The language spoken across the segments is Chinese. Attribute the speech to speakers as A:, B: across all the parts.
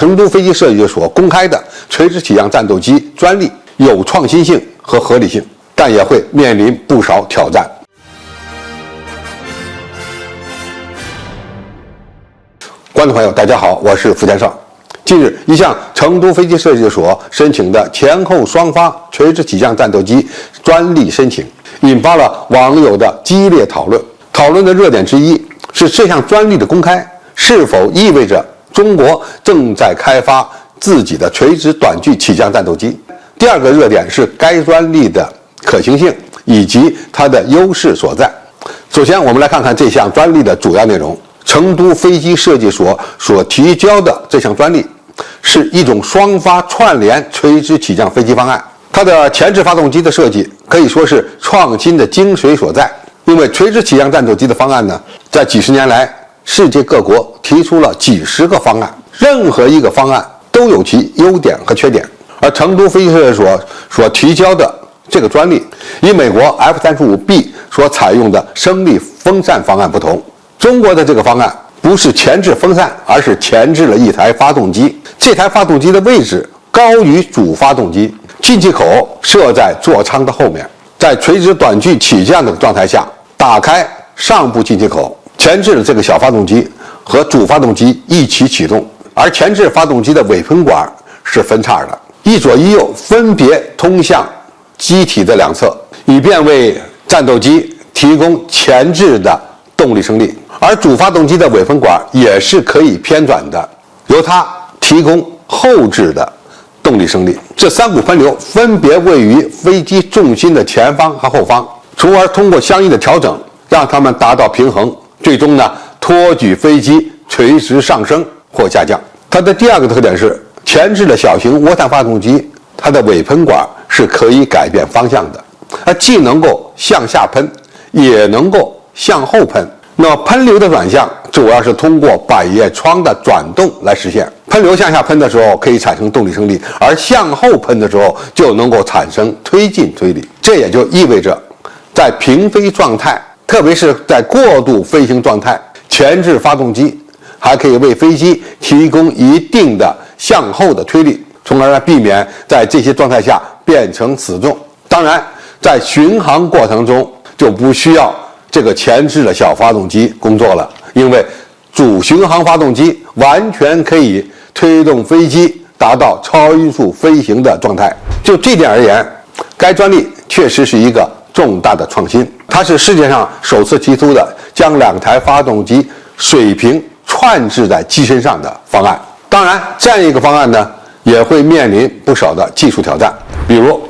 A: 成都飞机设计所公开的垂直起降战斗机专利有创新性和合理性，但也会面临不少挑战。观众朋友，大家好，我是付先生。近日，一项成都飞机设计所申请的前后双发垂直起降战斗机专利申请，引发了网友的激烈讨论。讨论的热点之一是这项专利的公开是否意味着中国正在开发自己的垂直短距起降战斗机。第二个热点是该专利的可行性以及它的优势所在。首先，我们来看看这项专利的主要内容。成都飞机设计所所提交的这项专利是一种双发串联垂直起降飞机方案，它的前置发动机的设计可以说是创新的精髓所在。因为垂直起降战斗机的方案呢，在几十年来，世界各国提出了几十个方案，任何一个方案都有其优点和缺点。而成都飞机设计所所提交的这个专利，与美国 F-35B 所采用的升力风扇方案不同。中国的这个方案不是前置风扇，而是前置了一台发动机。这台发动机的位置高于主发动机，进气口设在座舱的后面。在垂直短距起降的状态下，打开上部进气口，前置的这个小发动机和主发动机一起启动，而前置发动机的尾喷管是分叉的，一左一右分别通向机体的两侧，以便为战斗机提供前置的动力升力。而主发动机的尾喷管也是可以偏转的，由它提供后置的动力升力。这三股喷流分别位于飞机重心的前方和后方，从而通过相应的调整，让它们达到平衡，最终呢托举飞机垂直上升或下降。它的第二个特点是前置的小型涡扇发动机，它的尾喷管是可以改变方向的，它既能够向下喷，也能够向后喷。那么喷流的转向主要是通过百叶窗的转动来实现。喷流向下喷的时候可以产生动力升力，而向后喷的时候就能够产生推进推力。这也就意味着，在平飞状态，特别是在过度飞行状态，前置发动机还可以为飞机提供一定的向后的推力，从而来避免在这些状态下变成死重。当然，在巡航过程中就不需要这个前置的小发动机工作了，因为主巡航发动机完全可以推动飞机达到超音速飞行的状态。就这点而言，该专利确实是一个重大的创新，它是世界上首次提出的将两台发动机水平串置在机身上的方案。当然，这样一个方案呢，也会面临不少的技术挑战，比如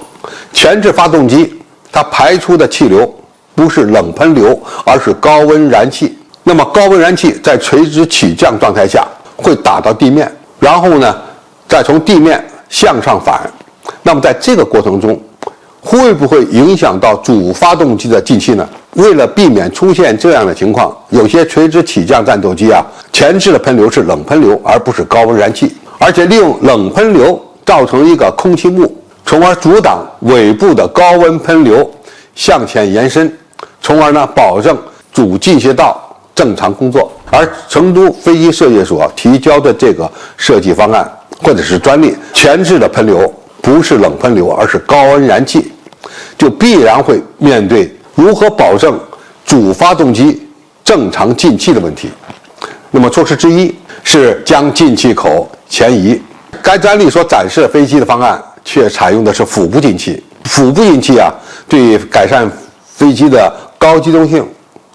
A: 前置发动机它排出的气流不是冷喷流，而是高温燃气。那么高温燃气在垂直起降状态下会打到地面，然后呢再从地面向上返。那么在这个过程中会不会影响到主发动机的进气呢？为了避免出现这样的情况，有些垂直起降战斗机前置的喷流是冷喷流，而不是高温燃气，而且利用冷喷流造成一个空气幕，从而阻挡尾部的高温喷流向前延伸，从而呢保证主进气道正常工作。而成都飞机设计所提交的这个设计方案或者是专利，前置的喷流不是冷喷流，而是高温燃气，就必然会面对如何保证主发动机正常进气的问题。那么措施之一是将进气口前移。该专利所展示的飞机的方案却采用的是腹部进气。腹部进气对改善飞机的高机动性，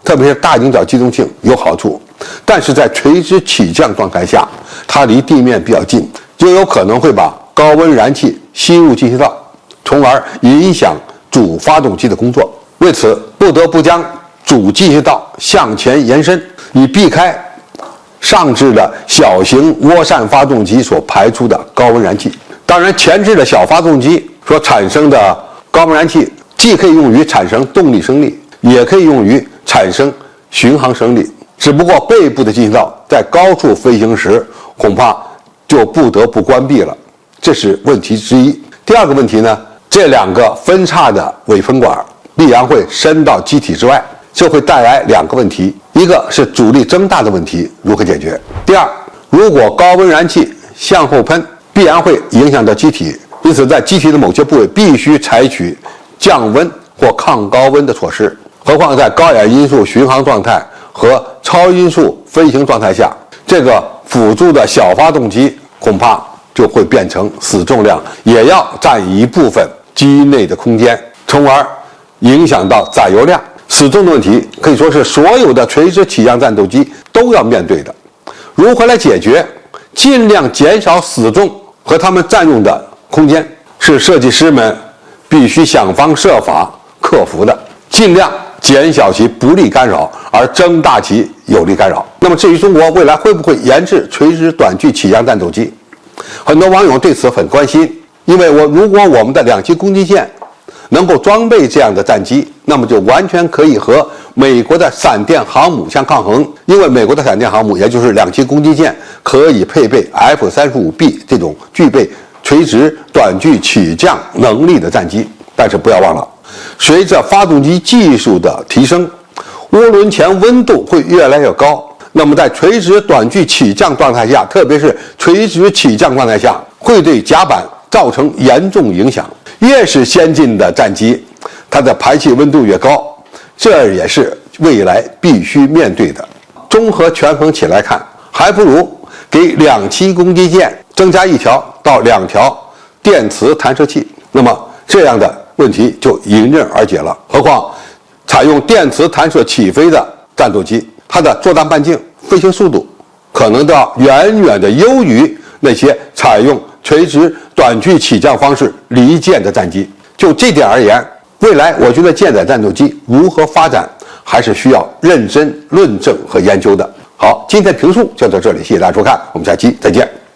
A: 特别是大倾角机动性有好处，但是在垂直起降状态下，它离地面比较近，就有可能会把高温燃气吸入进气道，从而影响主发动机的工作。为此，不得不将主进气道向前延伸，以避开上置的小型涡扇发动机所排出的高温燃气。当然，前置的小发动机所产生的高温燃气既可以用于产生动力升力，也可以用于产生巡航升力。只不过背部的进气道在高处飞行时恐怕就不得不关闭了，这是问题之一。第二个问题呢，这两个分叉的尾喷管必然会伸到机体之外，这会带来两个问题，一个是阻力增大的问题如何解决。第二，如果高温燃气向后喷，必然会影响到机体，因此在机体的某些部位必须采取降温或抗高温的措施。何况在高压音速巡航状态和超音速飞行状态下，这个辅助的小发动机恐怕就会变成死重量，也要占一部分机内的空间，从而影响到载油量。死重的问题可以说是所有的垂直起降战斗机都要面对的。如何来解决？尽量减少死重和它们占用的空间，是设计师们必须想方设法克服的。尽量减小其不利干扰，而增大其有利干扰。那么至于中国未来会不会研制垂直短距起降战斗机，很多网友对此很关心，因为如果我们的两栖攻击舰能够装备这样的战机，那么就完全可以和美国的闪电航母相抗衡。因为美国的闪电航母，也就是两栖攻击舰，可以配备 F-35B 这种具备垂直短距起降能力的战机。但是不要忘了，随着发动机技术的提升，涡轮前温度会越来越高。那么在垂直短距起降状态下，特别是垂直起降状态下，会对甲板造成严重影响。越是先进的战机，它的排气温度越高，这也是未来必须面对的。综合权衡起来看，还不如给两栖攻击舰增加1条到2条电磁弹射器，那么这样的问题就迎刃而解了。何况采用电磁弹射起飞的战斗机，它的作战半径、飞行速度可能都要远远的优于那些采用垂直短距起降方式离舰的战机。就这点而言，未来我觉得舰载战斗机如何发展，还是需要认真论证和研究的。好，今天评述就到这里，谢谢大家收看，我们下期再见。